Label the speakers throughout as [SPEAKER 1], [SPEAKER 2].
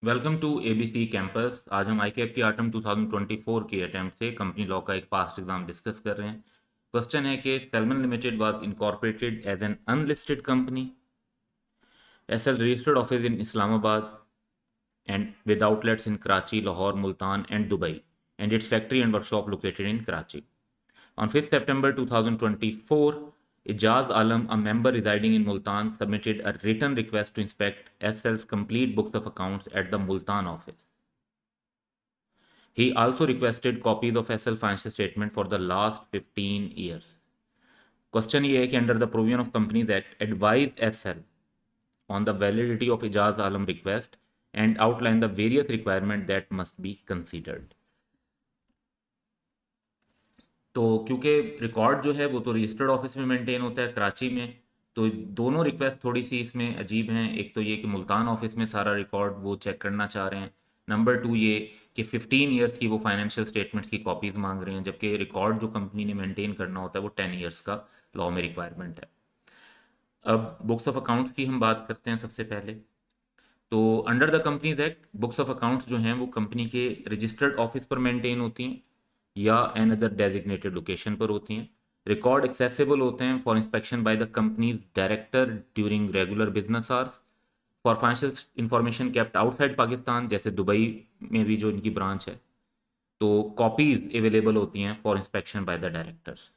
[SPEAKER 1] Welcome to ABC campus. आज हम आईकेएप की आटम 2024 के अटेम्प्ट से कंपनी लॉ का एक पास्ट एग्जाम डिस्कस कर रहे हैं। क्वेश्चन है कि Salman limited was incorporated as an unlisted company. SL registered office in Islamabad and with outlets in Karachi, Lahore, Multan, and Dubai, and its factory and workshop located in Karachi. On 5th September 2024, Ijaz Alam, a member residing in Multan, submitted a written request to inspect SL's complete books of accounts at the Multan office. He also requested copies of SL financial statement for the last 15 years. Question ये है कि under the provision of Companies Act, advise SL on the validity of Ijaz Alam request and outline the various requirements that must be considered. तो क्योंकि record जो है वो तो registered office में मेंटेन होता है कराची में, तो दोनों रिक्वेस्ट थोड़ी सी इसमें अजीब हैं। एक तो ये कि मुल्तान ऑफिस में सारा रिकॉर्ड वो चेक करना चाह रहे हैं। नंबर टू ये कि 15 ईयर्स की वो फाइनेंशियल स्टेटमेंट्स की कॉपीज़ मांग रहे हैं, जबकि रिकॉर्ड जो कंपनी ने मेंटेन करना होता है वो 10 ईयर्स का लॉ में रिक्वायरमेंट है। अब बुक्स ऑफ अकाउंट्स की हम बात करते हैं सबसे पहले। तो under the companies act books of accounts जो हैं वो कंपनी के रजिस्टर्ड ऑफिस पर मेंटेन होती हैं या एन अदर डेजिग्नेटेड लोकेशन पर होती हैं। रिकॉर्ड एक्सेसिबल होते हैं for inspection by the companies director during regular business hours. For financial information kept outside Pakistan, जैसे दुबई में भी जो इनकी ब्रांच है, तो कॉपीज अवेलेबल होती हैं for inspection by the directors.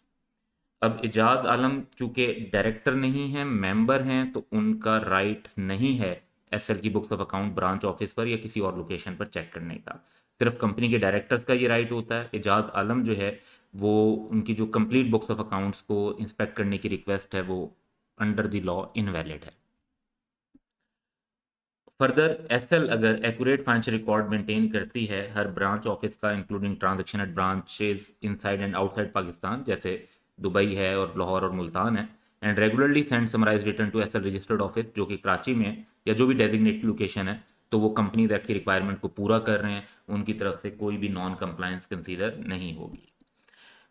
[SPEAKER 1] अब इजाज आलम क्योंकि डायरेक्टर नहीं है, मेंबर हैं, तो उनका राइट नहीं है एसएल की books of account branch office पर या किसी और लोकेशन पर चेक करने का। सिर्फ कंपनी के डायरेक्टर्स का ये राइट होता है। इजाज आलम जो है वो उनकी जो कंप्लीट बुक्स ऑफ अकाउंट्स को इंस्पेक्ट करने की रिक्वेस्ट है वो अंडर द लॉ इनवैलिड है। फर्दर एसएल अगर एक्यूरेट फाइनेंशियल रिकॉर्ड मेंटेन करती है हर ब्रांच ऑफिस का, including transaction at branches inside and outside Pakistan, जैसे दुबई है और लाहौर और मुल्तान है, and regularly send summarise return to SL registered office जो कि कराची में है या जो भी डेजिग्नेटेड लोकेशन है, तो वो कंपनीज एक्ट की रिक्वायरमेंट को पूरा कर रहे हैं, उनकी तरफ से कोई भी नॉन कंप्लायंस कंसीडर नहीं होगी।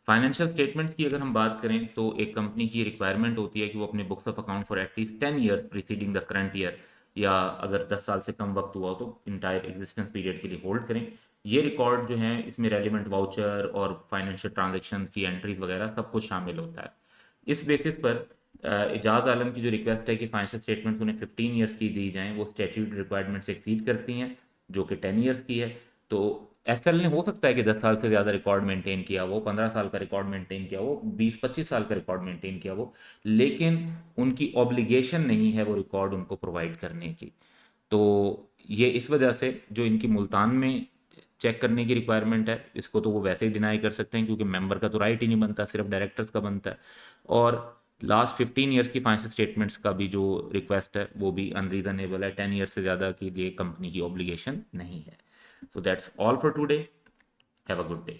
[SPEAKER 1] फाइनेंशियल स्टेटमेंट्स की अगर हम बात करें तो एक कंपनी की रिक्वायरमेंट होती है कि वो अपने books of account for at least 10 years preceding the current year, या अगर 10 साल से कम वक्त हुआ हो तो इंटायर एग्जिस्टेंस पीरियड के लिए होल्ड करें। ये रिकॉर्ड जो है इसमें रेलिवेंट वाउचर और फाइनेंशियल ट्रांजेक्शन की एंट्रीज वगैरह सब कुछ शामिल होता है। इस बेसिस पर इजाज़ आलम की जो रिक्वेस्ट है कि फाइनेंशियल स्टेटमेंट्स उन्हें 15 ईयर्स की दी जाएं, वो स्टैट्यूट रिक्वायरमेंट से एक्सीड करती हैं जो कि 10 ईयर्स की है। तो एसएल ने हो सकता है कि 10 साल से ज़्यादा रिकॉर्ड मेंटेन किया वो, 15 साल का रिकॉर्ड मेंटेन किया वो, 20-25 साल का रिकॉर्ड मेंटेन किया वो, लेकिन उनकी ऑब्लिगेशन नहीं है वो रिकॉर्ड उनको प्रोवाइड करने की। तो ये इस वजह से जो इनकी मुल्तान में चेक करने की रिक्वायरमेंट है, इसको तो वो वैसे ही डिनाई कर सकते हैं क्योंकि मेंबर का तो राइट ही नहीं बनता, सिर्फ डायरेक्टर्स का बनता है। और लास्ट 15 ईयर्स की फाइनेंशियल स्टेटमेंट्स का भी जो रिक्वेस्ट है वो भी अनरीजनेबल है। 10 ईयर्स से ज़्यादा के लिए कंपनी की ऑब्लिगेशन नहीं है। So that's all for today. Have a good day.